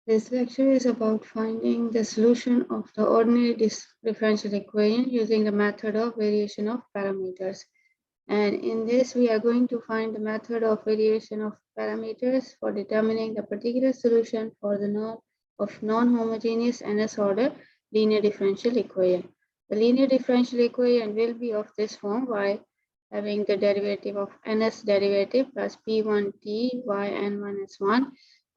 This lecture is about finding the solution of the ordinary differential equation using the method of variation of parameters. And in this, we are going to find the method of variation of parameters for determining the particular solution for the non-homogeneous nth order linear differential equation. The linear differential equation will be of this form: y having the derivative of nth derivative plus p1t yn minus 1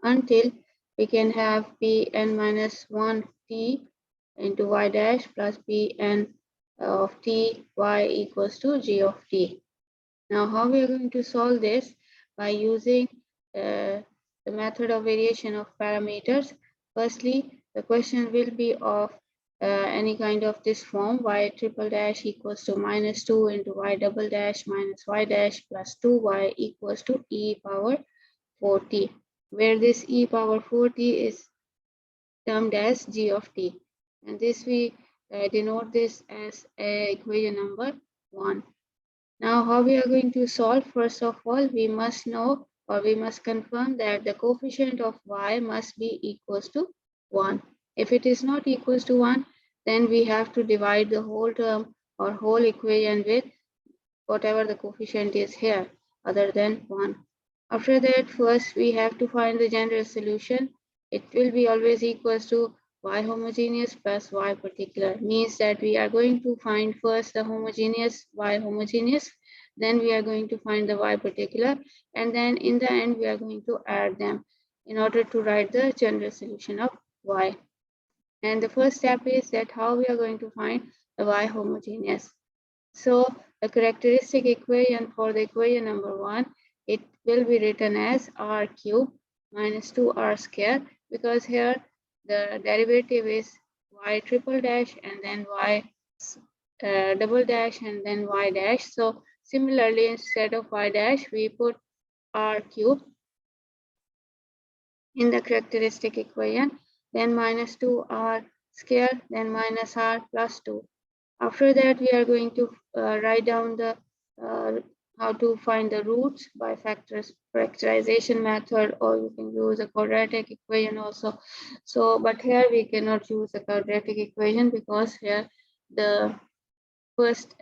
until we can have Pn minus 1t into y dash plus Pn of t y equals to g of t. Now, how we are going to solve this? By using the method of variation of parameters. Firstly, the question will be of any kind of this form: y triple dash equals to minus 2 into y double dash minus y dash plus 2y equals to e power 4t, where this e power 4t is termed as g of t, and this we denote this as equation number 1. Now, how we are going to solve? First of all, we must know, or we must confirm, that the coefficient of y must be equals to 1. If it is not equals to 1, then we have to divide the whole term or whole equation with whatever the coefficient is here other than 1. After that, first we have to find the general solution. It will be always equals to y homogeneous plus y particular, means that we are going to find first the homogeneous y homogeneous, then we are going to find the y particular, and then in the end we are going to add them in order to write the general solution of y. And the first step is that how we are going to find the y homogeneous. So the characteristic equation for the equation number 1, it will be written as r cube minus 2r square, because here the derivative is y triple dash and then y double dash and then y dash. So similarly, instead of y dash, we put r cube in the characteristic equation, then minus 2r square, then minus r plus 2. After that, we are going to write down the how to find the roots by factorization method, or you can use a quadratic equation also. So, but here we cannot use a quadratic equation because here the first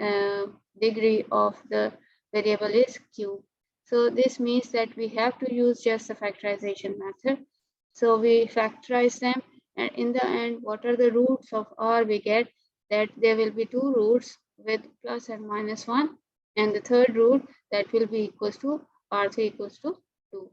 degree of the variable is cube. So this means that we have to use just the factorization method. So we factorize them, and in the end, what are the roots of r we get? That there will be two roots with plus and minus 1, and the third root that will be equals to r3 equals to 2.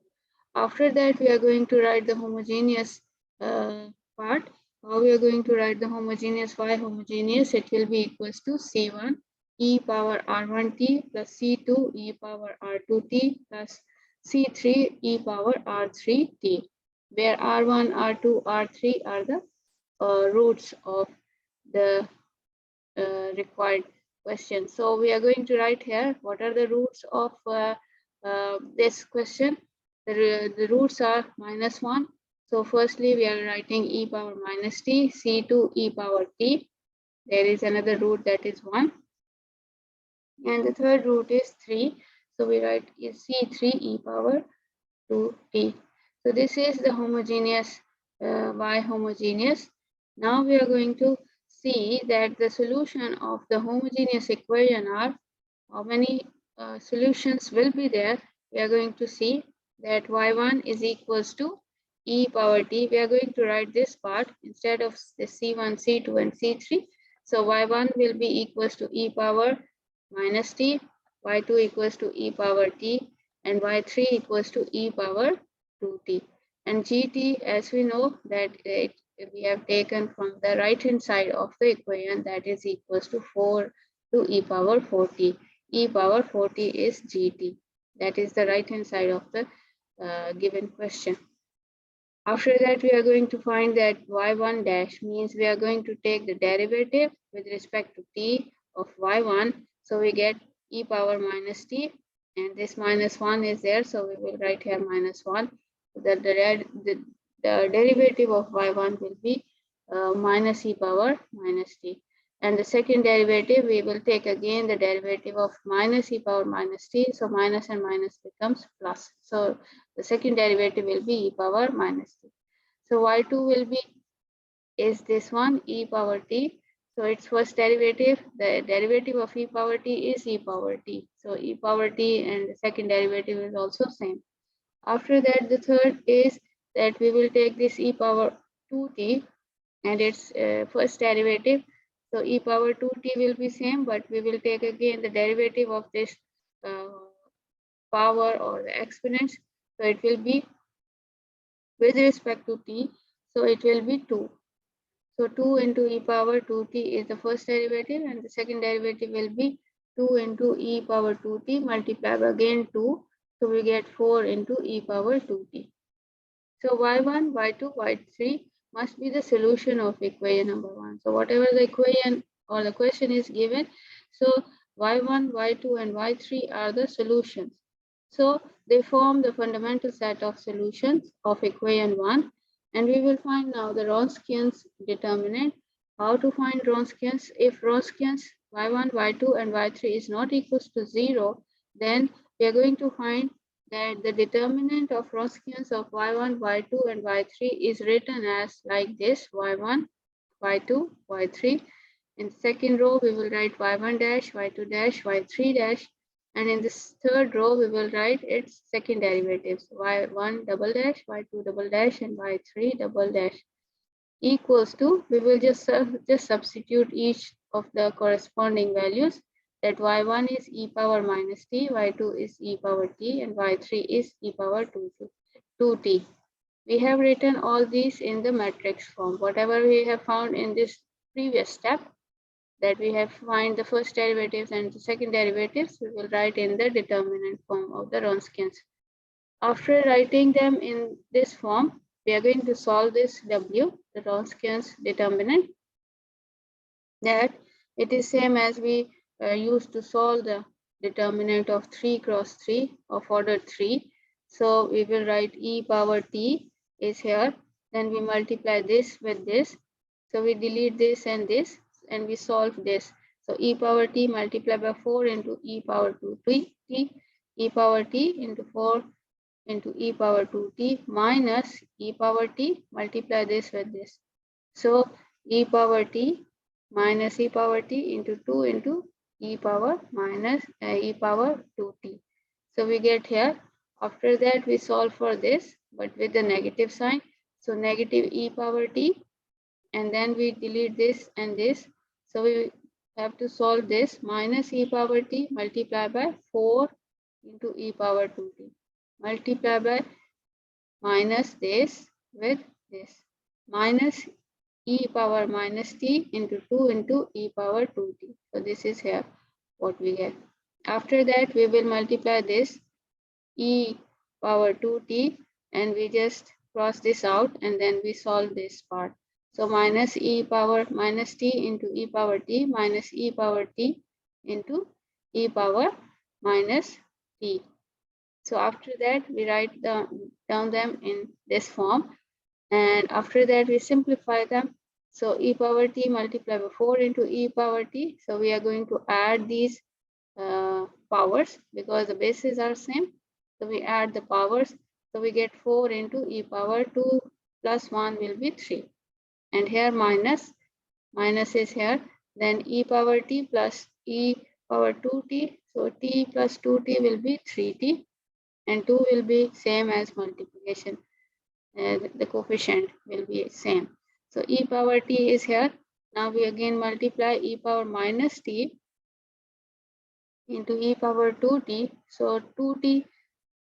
After that, we are going to write the homogeneous part. How we are going to write the homogeneous y homogeneous? It will be equals to c1 e power r1t plus c2 e power r2t plus c3 e power r3t, where r1, r2, r3 are the roots of the required question. So we are going to write here what are the roots of this question. The roots are minus 1. So firstly, we are writing e power minus t, c2 e power t. There is another root that is 1. And the third root is 3. So we write c3 e power 2t. So this is the homogeneous, y homogeneous. Now we are going to see that the solution of the homogeneous equation are, how many solutions will be there. We are going to see that y1 is equals to e power t. We are going to write this part instead of the c1, c2 and c3. So y1 will be equals to e power minus t, y2 equals to e power t, and y3 equals to e power 2t. And gt, as we know, that we have taken from the right hand side of the equation, that is equals to 4 to e power 4t. E power 4t is gt. That is the right hand side of the given question. After that, we are going to find that y1 dash means we are going to take the derivative with respect to t of y1. So we get e power minus t, and this minus 1 is there, so we will write here minus 1. The derivative of y1 will be minus e power minus t. And the second derivative, we will take again the derivative of minus e power minus t. So minus and minus becomes plus. So the second derivative will be e power minus t. So y2 will be is this one, e power t. So its first derivative, the derivative of e power t is e power t. So e power t, and the second derivative is also same. After that, the third is that we will take this e power 2t and its first derivative. So e power 2t will be same, but we will take again the derivative of this uh, power or the exponents. So it will be with respect to t. So it will be 2. So 2 into e power 2t is the first derivative, and the second derivative will be 2 into e power 2t multiplied again 2. So we get 4 into e power 2t. So y1, y2, y3 must be the solution of equation number 1. So whatever the equation or the question is given, so y1, y2 and y3 are the solutions. So they form the fundamental set of solutions of equation 1, and we will find now the Wronskian's determinant. How to find Wronskian's? If Wronskian's y1, y2 and y3 is not equals to 0, then we are going to find that the determinant of Wronskians of y1, y2 and y3 is written as like this: y1, y2, y3. In the second row, we will write y1 dash, y2 dash, y3 dash. And in this third row, we will write its second derivatives: y1 double dash, y2 double dash, and y3 double dash equals to, we will just substitute each of the corresponding values, that y1 is e power minus t, y2 is e power t, and y3 is e power 2t. We have written all these in the matrix form. Whatever we have found in this previous step, that we have find the first derivatives and the second derivatives, we will write in the determinant form of the Wronskians. After writing them in this form, we are going to solve this W, the Wronskian's determinant, that it is same as we used to solve the determinant of 3 cross 3 of order 3. So we will write e power t is here, then we multiply this with this. So we delete this, and we solve this. So e power t multiplied by 4 into e power 2t, e power t into 4 into e power 2t minus e power t, multiply this with this. So e power t minus e power t into 2 into e power minus e power 2t. So we get here. After that, we solve for this, but with the negative sign. So negative e power t, and then we delete this and this. So we have to solve this: minus e power t multiplied by 4 into e power 2t, multiply by minus this with this, minus e power minus t into 2 into e power 2t. So this is here what we get. After that, we will multiply this e power 2t, and we just cross this out, and then we solve this part. So minus e power minus t into e power t minus e power t into e power minus t. So after that, we write down them in this form, and after that we simplify them. So e power t multiplied by 4 into e power t. So we are going to add these powers because the bases are same. So we add the powers. So we get 4 into e power 2 plus 1 will be 3. And here minus is here. Then e power t plus e power 2t. So t plus 2t will be 3t. And 2 will be same as multiplication. The coefficient will be same. So e power t is here. Now we again multiply e power minus t into e power 2t. So 2t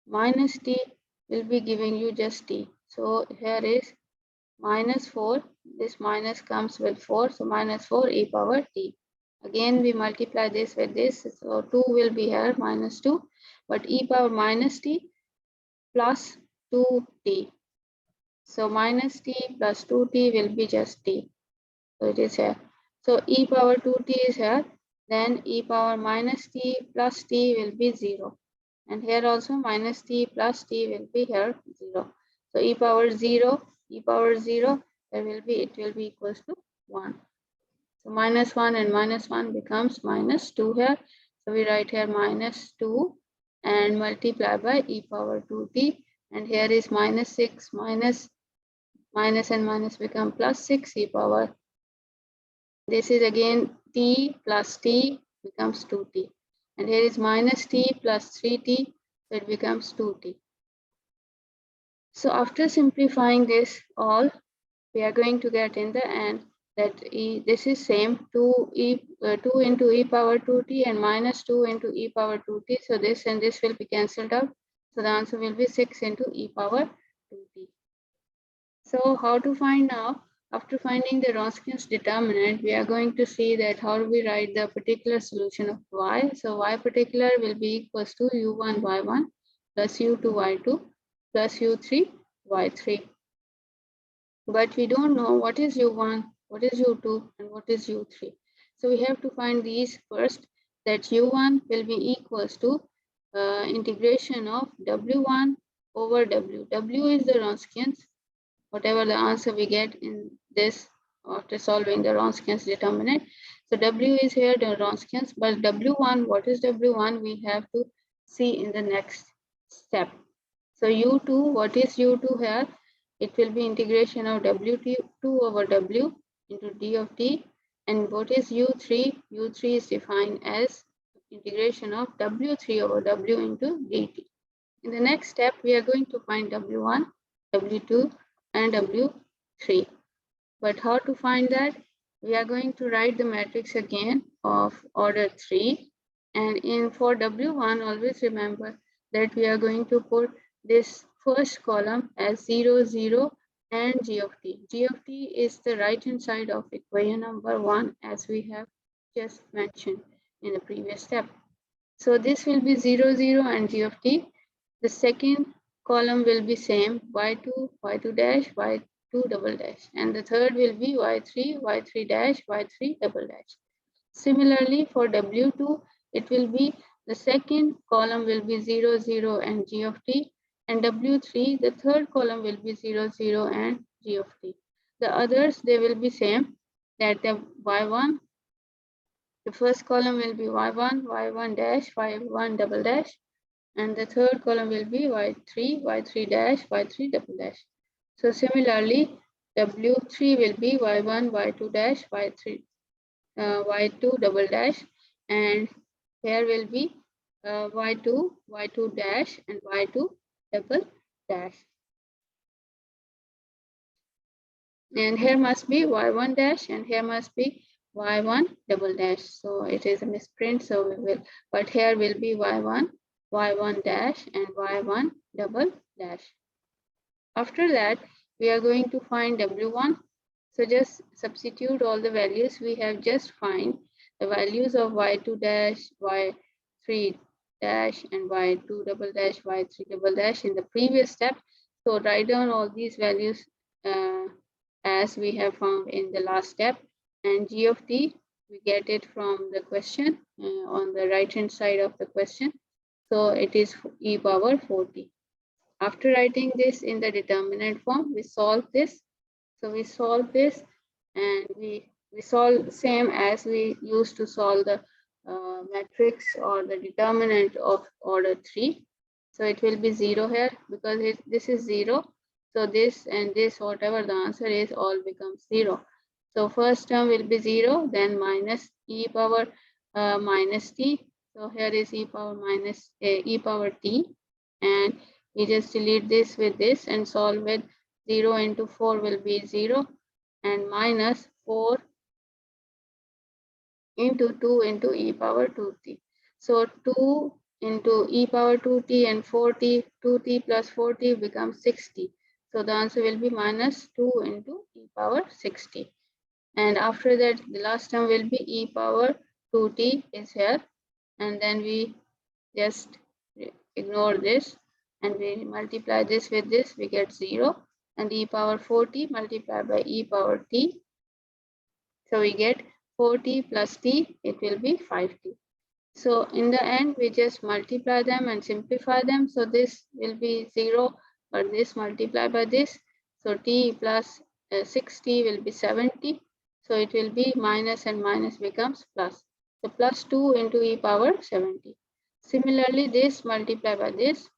minus t will be giving you just t. So here is minus 4. This minus comes with 4. So minus 4 e power t. Again we multiply this with this. So 2 will be here, minus 2. But e power minus t plus 2t. So minus t plus 2t will be just t. So it is here. So e power 2t is here. Then e power minus t plus t will be 0. And here also minus t plus t will be here 0. So e power 0, it will be equals to 1. So minus 1 and minus 1 becomes minus 2 here. So we write here minus 2 and multiply by e power 2t. And here is minus 6 minus minus and minus become plus 6 e power. This is again t plus t becomes 2t. And here is minus t plus 3t, so it becomes 2t. So after simplifying this all, we are going to get in the end that this is same 2 into e power 2t and minus 2 into e power 2t. So this and this will be cancelled out. So the answer will be 6 into e power 2t. So how to find now? After finding the Wronskian's determinant, we are going to see that how do we write the particular solution of y. So y particular will be equals to u1 y1 plus u2 y2 plus u3 y3. But we don't know what is u1, what is u2, and what is u3. So we have to find these first, that u1 will be equals to integration of w1 over w. W is the Wronskian's, whatever the answer we get in this after solving the Wronskian's determinant. So W is here the Wronskian's, but W1, what is W1? We have to see in the next step. So U2, what is U2 here? It will be integration of W2 over W into d of t. And what is U3? U3 is defined as integration of W3 over W into dt. In the next step, we are going to find W1, W2, and W3. But how to find that? We are going to write the matrix again of order 3. And for W1, always remember that we are going to put this first column as 0, 0, and g of t. G of t is the right hand side of equation number 1, as we have just mentioned in the previous step. So this will be 0, 0, and g of t. The second column will be same, y2, y2 dash, y2 double dash. And the third will be y3, y3 dash, y3 double dash. Similarly, for W2, it will be the second column will be 0, 0, and g of t. And W3, the third column will be 0, 0, and g of t. The others, they will be same, that the y1, the first column will be y1, y1 dash, y1 double dash. And the third column will be y3, y3 dash, y3 double dash. So similarly, W3 will be y1, y2 dash, y3, y2 double dash, and here will be y2, y2 dash, and y2 double dash. And here must be y1 dash, and here must be y1 double dash. So it is a misprint, so we will, but here will be y1, y1 dash, and y1 double dash. After that, we are going to find w1. So just substitute all the values we have just find the values of y2 dash, y3 dash, and y2 double dash, y3 double dash in the previous step. So write down all these values as we have found in the last step. And g of t, we get it from the question on the right hand side of the question. So it is e power 40. After writing this in the determinant form, we solve this. So we solve this, and we solve same as we used to solve the matrix or the determinant of order 3. So it will be 0 here because this is 0. So this and this, whatever the answer is, all becomes 0. So first term will be 0, then minus e power minus t. So here is e power minus e power t, and we just delete this with this and solve with 0 into 4 will be 0, and minus 4 into 2 into e power 2t. So 2 into e power 2t and 4t, 2t plus 4t becomes 60. So the answer will be minus 2 into e power 60. And after that, the last term will be e power 2t is here. And then we just ignore this and we multiply this with this, we get 0. And e power 40 multiplied by e power t. So we get 4t plus t, it will be 5t. So in the end, we just multiply them and simplify them. So this will be 0, but this multiply by this. So t plus 6t will be 70. So it will be minus and minus becomes plus. So plus 2 into e power 70. Similarly, this multiply by this.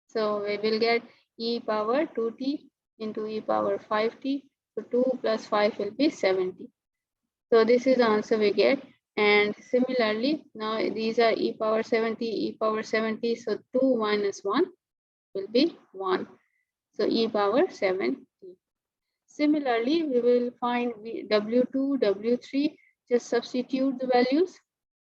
So we will get e power 2t into e power 5t. So 2 plus 5 will be 70. So this is the answer we get. And similarly, now these are e power 70, e power 70. So 2 minus 1 will be 1. So e power 70. Similarly, we will find W2, W3, just substitute the values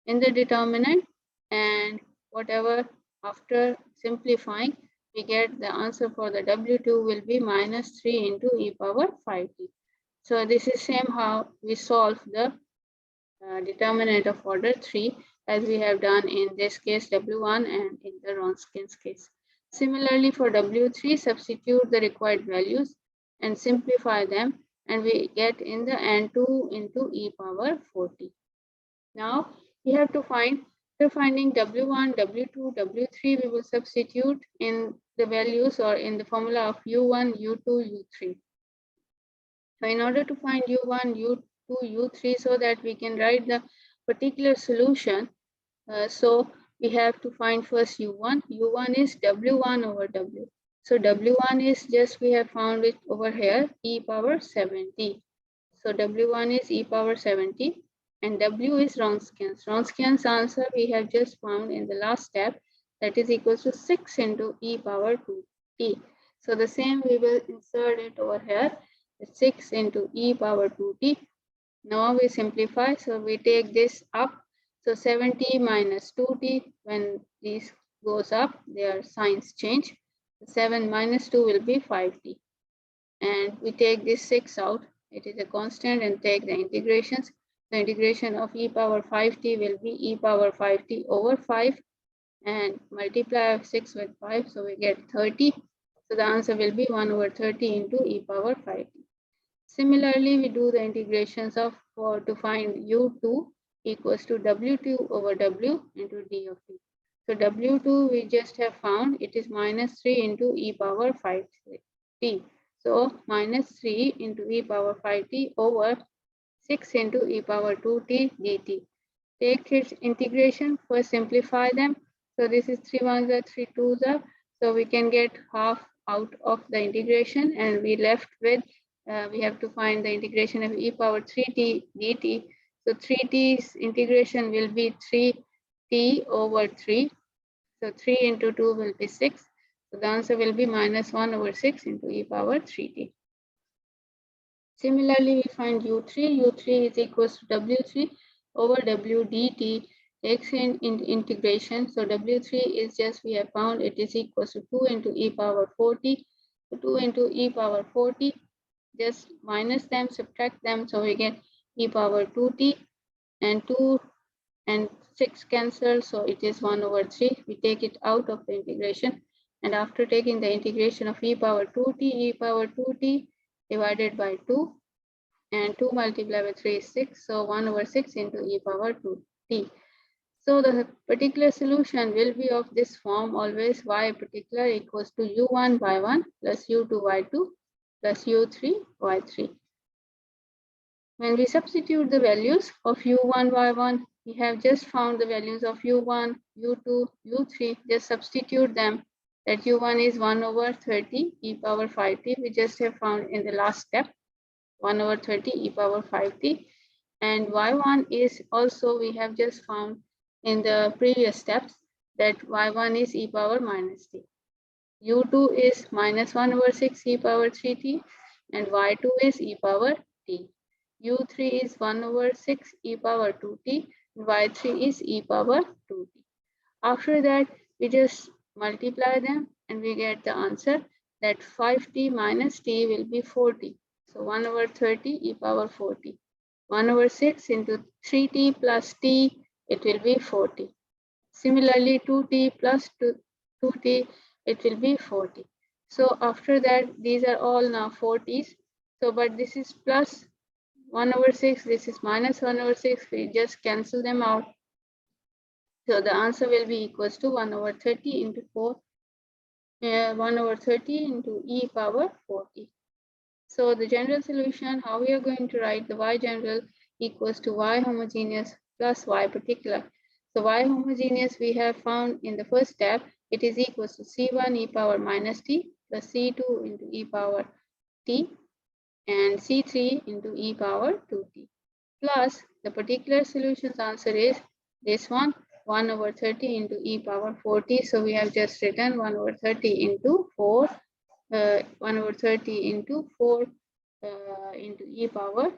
in the determinant, and whatever after simplifying, we get the answer for the W2 will be minus 3 into e power 5t. So this is same how we solve the determinant of order 3 as we have done in this case W1 and in the Wronskian's case. Similarly, for W3, substitute the required values and simplify them, and we get in the end 2 into e power 40. Now we have to find, after finding W1, W2, W3, we will substitute in the values or in the formula of U1, U2, U3. So in order to find U1, U2, U3 so that we can write the particular solution, so we have to find first U1. U1 is W1 over W. So W1 is just, we have found it over here, e power 70. So W1 is e power 70 and W is Wronskian's. Wronskian's answer we have just found in the last step, that is equals to 6 into e power 2t. So the same we will insert it over here, 6 into e power 2t. Now we simplify, so we take this up. So 70 minus 2t, when this goes up, their signs change. 7 minus 2 will be 5t. And we take this 6 out, it is a constant, and take the integrations. The integration of e power 5t will be e power 5t over 5, and multiply 6 with 5, so we get 30. So the answer will be 1 over 30 into e power 5t. Similarly, we do the integrations of to find u2 equals to w2 over w into d of t. So w2 we just have found, it is minus 3 into e power 5t. So minus 3 into e power 5t over 6 into e power 2t dt. Take its integration, first simplify them. So this is 3 1s are 3 2s are. So we can get half out of the integration, and we left with we have to find the integration of e power 3t dt. So 3t's integration will be 3t over 3. So 3 into 2 will be 6. So the answer will be minus 1 over 6 into e power 3t. Similarly, we find u3. u3 is equals to w3 over w dt. Takes in integration. So w3 is just, we have found it is equals to 2 into e power 40. So 2 into e power 40. Just minus them, subtract them, so we get e power 2t, and 2 and 6 cancel, so it is 1 over 3. We take it out of the integration, and after taking the integration of e power 2t divided by 2, and 2 multiplied by 3 is 6, so 1 over 6 into e power 2t. So the particular solution will be of this form always: y particular equals to u1 y1 plus u2 y2 plus u3 y3. When we substitute the values of u1 y1, we have just found the values of u1, u2, u3. Just substitute them. That u1 is 1 over 30 e power 5t. We just have found in the last step, 1 over 30 e power 5t. And y1 is also, we have just found in the previous steps, that y1 is e power minus t. u2 is minus 1 over 6 e power 3t, and y2 is e power t. u3 is 1 over 6 e power 2t, and y3 is e power 2t. After that, we just multiply them, and we get the answer that 5t minus t will be 40. So 1 over 30 e power 40. 1 over 6 into 3t plus t, it will be 40. Similarly, 2t plus 2t, it will be 40. So after that, these are all now 40s. So, but this is plus 1 over 6, this is minus 1 over 6, we just cancel them out. So the answer will be equals to 1 over 30 into 4, 1 over 30 into e power 40. So the general solution, how we are going to write the y general equals to y homogeneous plus y particular. So y homogeneous we have found in the first step, it is equals to c1 e power minus t plus c2 into e power t and C3 into e power 2t plus the particular solution's answer is this one 1 over 30 into e power 4t. So we have just written 1 over 30 into 4 1 over 30 into 4 into e power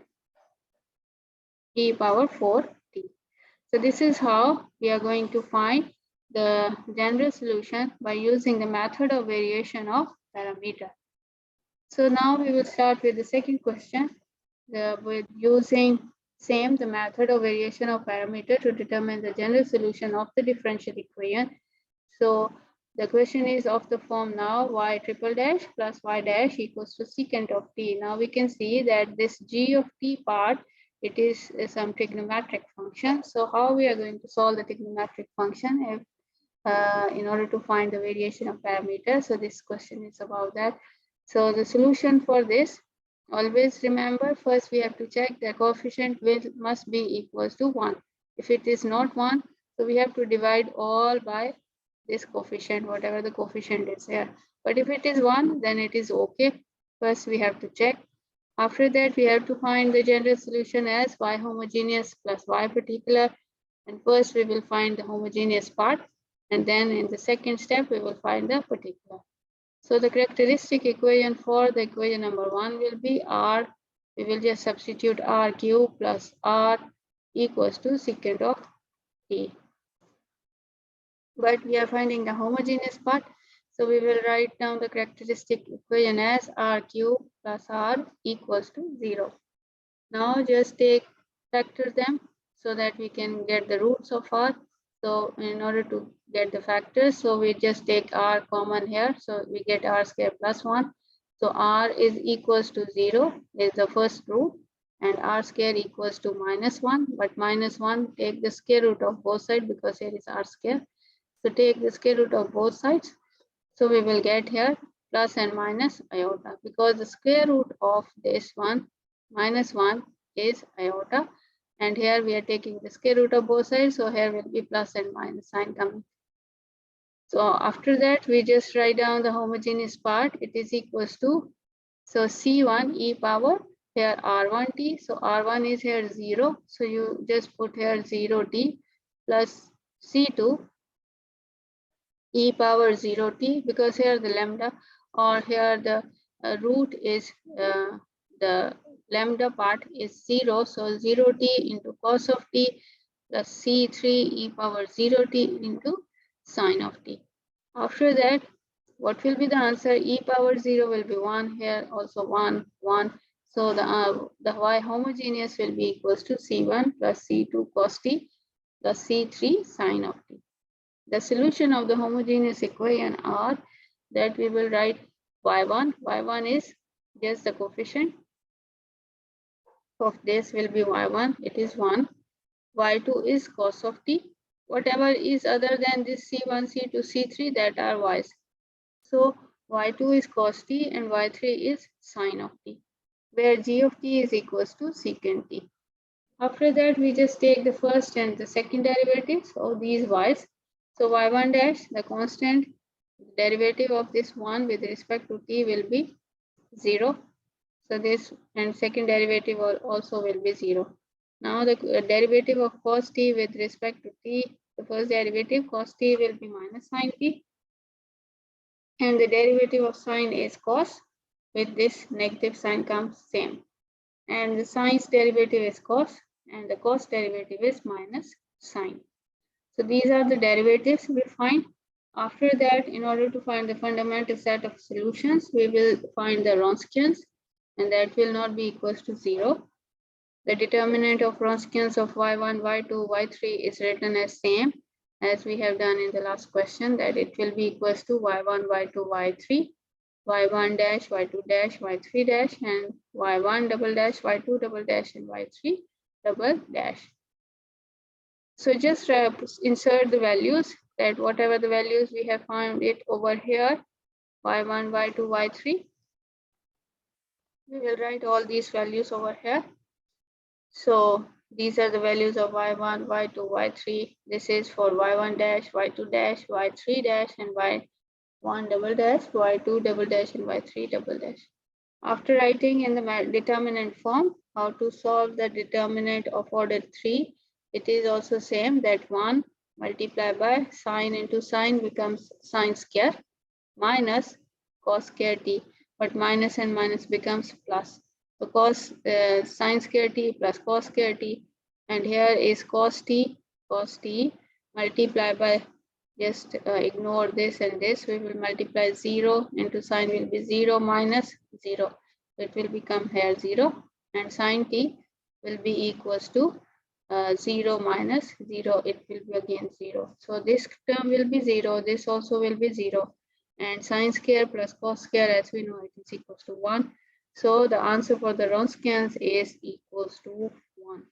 4t. So this is how we are going to find the general solution by using the method of variation of parameter. So now we will start with the second question with using same the method of variation of parameter to determine the general solution of the differential equation. So the question is of the form now y triple dash plus y dash equals to secant of t. Now we can see that this g of t part, it is some trigonometric function. So how we are going to solve the trigonometric function if in order to find the variation of parameters. So this question is about that. So the solution for this, always remember first we have to check the coefficient must be equals to 1. If it is not 1, so we have to divide all by this coefficient, whatever the coefficient is here. But if it is 1, then it is okay. First we have to check. After that we have to find the general solution as y homogeneous plus y particular. And first we will find the homogeneous part. And then in the second step, we will find the particular. So the characteristic equation for the equation number 1 will be r. We will just substitute r cube plus r equals to secant of t. But we are finding the homogeneous part. So we will write down the characteristic equation as r cube plus r equals to 0. Now just factor them so that we can get the roots of r. So in order to get the factors, so we just take r common here. So we get r square plus 1. So r is equals to 0 is the first root, and r square equals to minus 1. But minus 1, take the square root of both sides because here is r square. So take the square root of both sides. So we will get here plus and minus iota, because the square root of this one minus 1 is iota. And here we are taking the square root of both sides. So here will be plus and minus sign coming. So after that, we just write down the homogeneous part. It is equals to, so C1 e power here R1t. So R1 is here 0. So you just put here 0t plus C2 e power 0t, because here the lambda, or here the root is the lambda part is 0. So 0t into cos of t plus C3 e power 0t into sine of t. After that, what will be the answer? E power 0 will be 1, here also 1, 1. So the y homogeneous will be equals to C1 plus C2 cos t plus C3 sine of t. The solution of the homogeneous equation are that we will write y1. y1 is just the coefficient of this will be y1, it is 1. y2 is cos of t. Whatever is other than this c1, c2, c3, that are y's. So y2 is cos t and y3 is sine of t, where g of t is equals to secant t. After that, we just take the first and the second derivatives of these y's. So y1 dash, the constant derivative of this 1 with respect to t will be 0. So this and second derivative also will be 0. Now the derivative of cos t with respect to t, the first derivative cos t will be minus sine t. And the derivative of sine is cos. With this negative sign comes same. And the sine's derivative is cos, and the cos derivative is minus sine. So these are the derivatives we find. After that, in order to find the fundamental set of solutions, we will find the Wronskians, and that will not be equals to 0. The determinant of Wronskians of y1, y2, y3 is written as same as we have done in the last question, that it will be equals to y1, y2, y3, y1 dash, y2 dash, y3 dash, and y1 double dash, y2 double dash, and y3 double dash. So just insert the values, that whatever the values we have found it over here, y1, y2, y3. We will write all these values over here. So these are the values of y1, y2, y3. This is for y1 dash, y2 dash, y3 dash, and y1 double dash, y2 double dash, and y3 double dash. After writing in the determinant form, how to solve the determinant of order 3? It is also same that 1 multiplied by sine into sine becomes sine square minus cos square t, but minus and minus becomes plus. So sine square t plus cos square t, and here is cos t multiplied by, just ignore this and this, we will multiply 0 into sine will be 0 minus 0. It will become here 0, and sine t will be equals to 0 minus 0, it will be again 0. So this term will be 0, this also will be 0, and sine square plus cos square, as we know, it is equals to 1. So the answer for the Wronskians is equals to 1.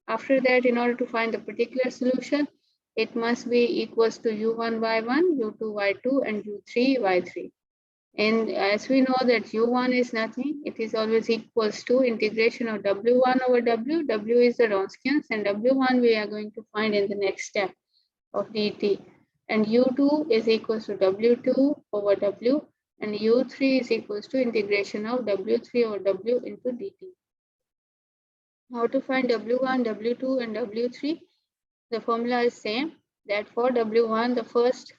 After that, in order to find the particular solution, it must be equals to u1 y1, u2 y2, and u3 y3. And as we know that u1 is nothing, it is always equals to integration of w1 over w. W is the Wronskians, and w1 we are going to find in the next step of dt. And u2 is equals to w2 over w, and u3 is equals to integration of w3 over w into dt. How to find w1, w2, and w3? The formula is same, that for w1, the first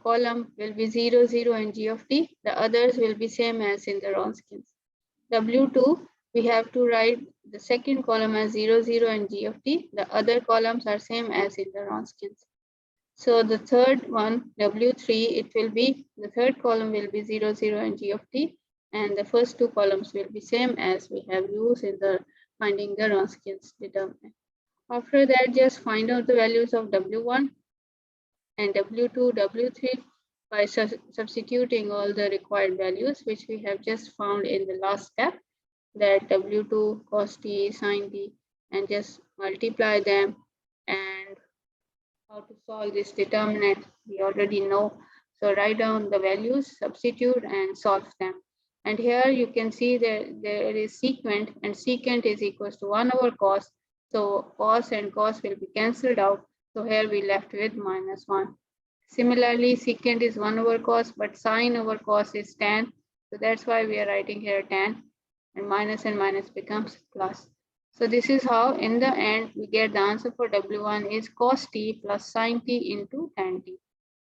column will be 0, 0, and g of t. The others will be same as in the Wronskians. W2, we have to write the second column as 0, 0, and g of t. The other columns are same as in the Wronskians. So the third one, W3, it will be, the third column will be 0, 0, and g of t. And the first two columns will be same as we have used in the finding the Wronskians determinant. After that, just find out the values of W1 and W2, W3 by substituting all the required values, which we have just found in the last step, that W2 cos t sin t, and just multiply them. And how to solve this determinant we already know. So write down the values, substitute, and solve them. And here you can see that there is secant, and secant is equals to 1 over cos. So cos and cos will be cancelled out. So here we left with minus 1. Similarly, secant is 1 over cos, but sine over cos is tan. So that's why we are writing here tan, and minus becomes plus. So this is how in the end we get the answer for W1 is cos t plus sin t into tan t.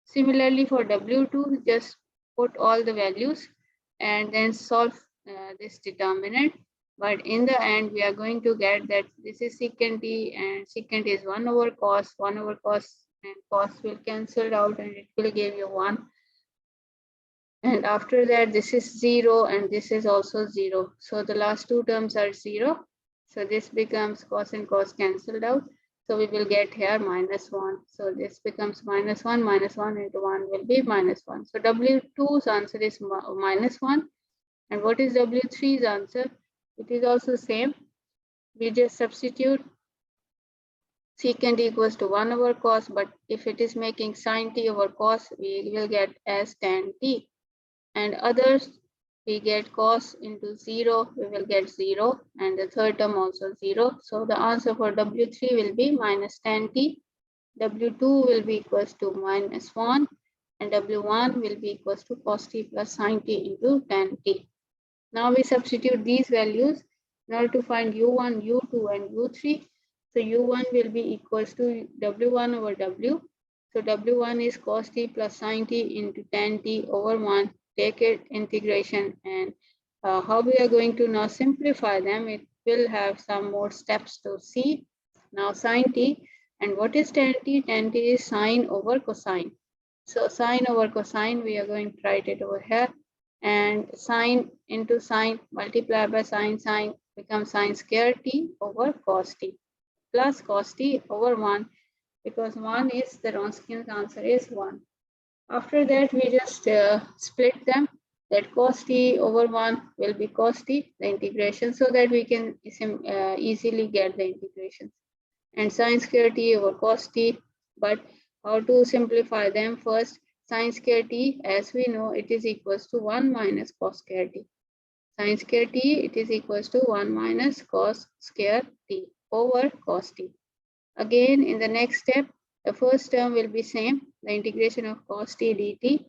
Similarly for W2, just put all the values and then solve this determinant. But in the end, we are going to get that this is secant t, and secant is 1 over cos, and cos will cancel out, and it will give you 1. And after that, this is 0, and this is also 0. So the last two terms are 0. So this becomes cos and cos cancelled out. So we will get here minus 1. So this becomes minus 1 into 1 will be minus 1. So W2's answer is minus 1. And what is W3's answer? It is also same. We just substitute secant equals to 1 over cos, but if it is making sin t over cos, we will get as tan t. And others, we get cos into 0, we will get 0, and the third term also 0. So the answer for W3 will be minus tan t, W2 will be equals to minus 1, and W1 will be equals to cos t plus sin t into tan t. Now we substitute these values in order to find U1, U2, and U3. So U1 will be equals to W1 over W. So W1 is cos t plus sin t into tan t over 1. Take it integration, and how we are going to now simplify them, it will have some more steps to see. Now sin t, and what is tan t? Tan t is sine over cosine. So sine over cosine, we are going to write it over here, and sine into sine multiplied by sine becomes sine square t over cos t plus cos t over 1, because 1 is the Wronskian's answer is 1. After that, we just split them, that cos t over 1 will be cos t, the integration, so that we can easily get the integration. And sine square t over cos t, but how to simplify them? First, sine square t, as we know, it is equals to 1 minus cos square t. Sine square t, it is equals to 1 minus cos square t over cos t. Again, in the next step, the first term will be same, the integration of cos t dt,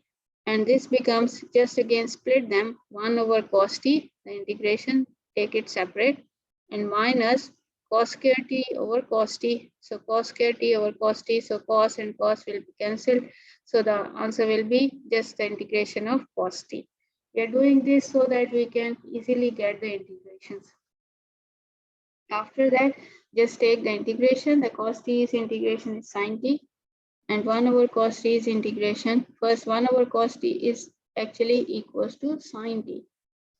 And this becomes, just again split them, 1 over cos t, the integration, take it separate, and minus cos square t over cos t. So cos square t over cos t, so cos and cos will be cancelled. So the answer will be just the integration of cos t. We are doing this so that we can easily get the integrations. After that, just take the integration. The cos t is integration is sin t, and 1 over cos t is integration. First, 1 over cos t is actually equals to sin t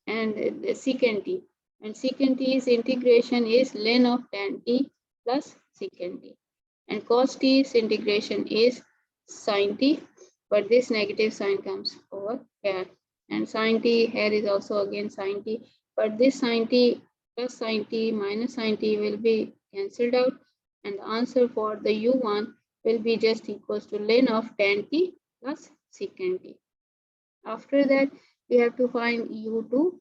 and secant t. And secant t's integration is ln of tan t plus secant t. And cos t's integration is sin t, but this negative sign comes over here. And sin t here is also again sin t, but this sin t plus sin t minus sin t will be cancelled out, and the answer for the u1 will be just equals to ln of tan t plus secant t. After that, we have to find u2.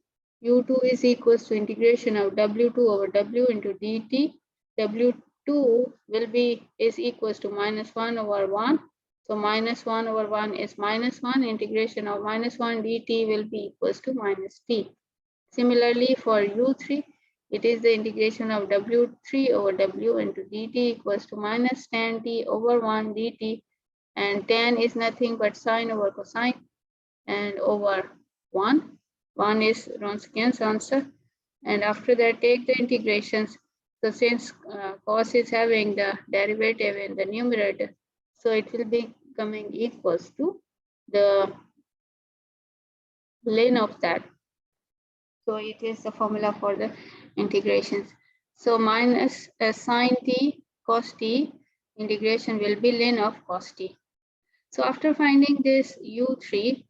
u2 is equals to integration of w2 over w into dt. w2 will be is equals to minus 1 over 1. So minus 1 over 1 is minus 1. Integration of minus 1 dt will be equals to minus t. Similarly, for u3, it is the integration of w3 over w into dt equals to minus tan t over 1 dt, and tan is nothing but sine over cosine, and over 1. 1 is Wronskian's answer. And after that, take the integrations. So since cos is having the derivative in the numerator, so it will be coming equals to the ln of that. So it is the formula for the integrations. So minus sine t cos t, integration will be ln of cos t. So after finding this u3,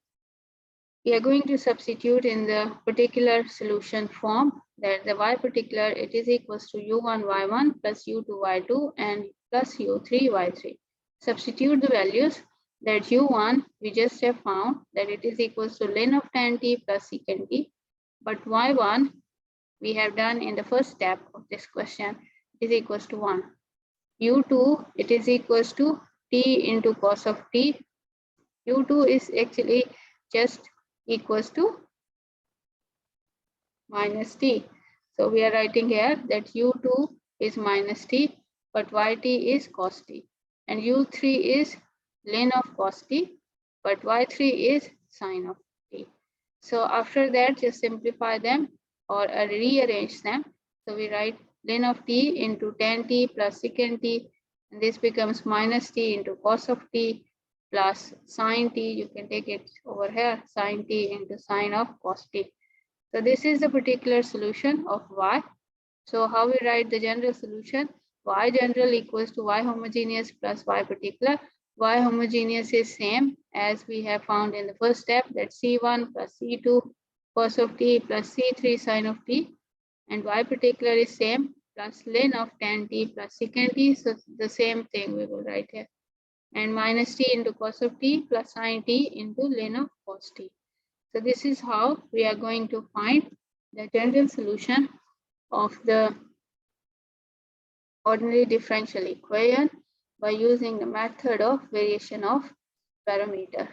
we are going to substitute in the particular solution form, that the y particular, it is equals to u1 y1 plus u2 y2 and plus u3 y3. Substitute the values. That u1 we just have found that it is equals to ln of tan t plus secant t, but y1 we have done in the first step of this question is equals to 1. u2 it is equals to t into cos of t. u2 is actually just equals to minus t. So we are writing here that u2 is minus t, but yt is cos t. And u3 is ln of cos t, but y3 is sine of t. So after that, just simplify them or rearrange them. So we write ln of t into tan t plus secant t, and this becomes minus t into cos of t plus sine t. You can take it over here, sine t into sine of cos t. So this is the particular solution of y. So how we write the general solution? Y general equals to y homogeneous plus y particular. Y homogeneous is same as we have found in the first step, that C1 plus C2 cos of t plus C3 sine of t, and y particular is same plus ln of tan t plus secant t. So the same thing we will write here, and minus t into cos of t plus sine t into ln of cos t. So this is how we are going to find the general solution of the ordinary differential equation by using the method of variation of parameter.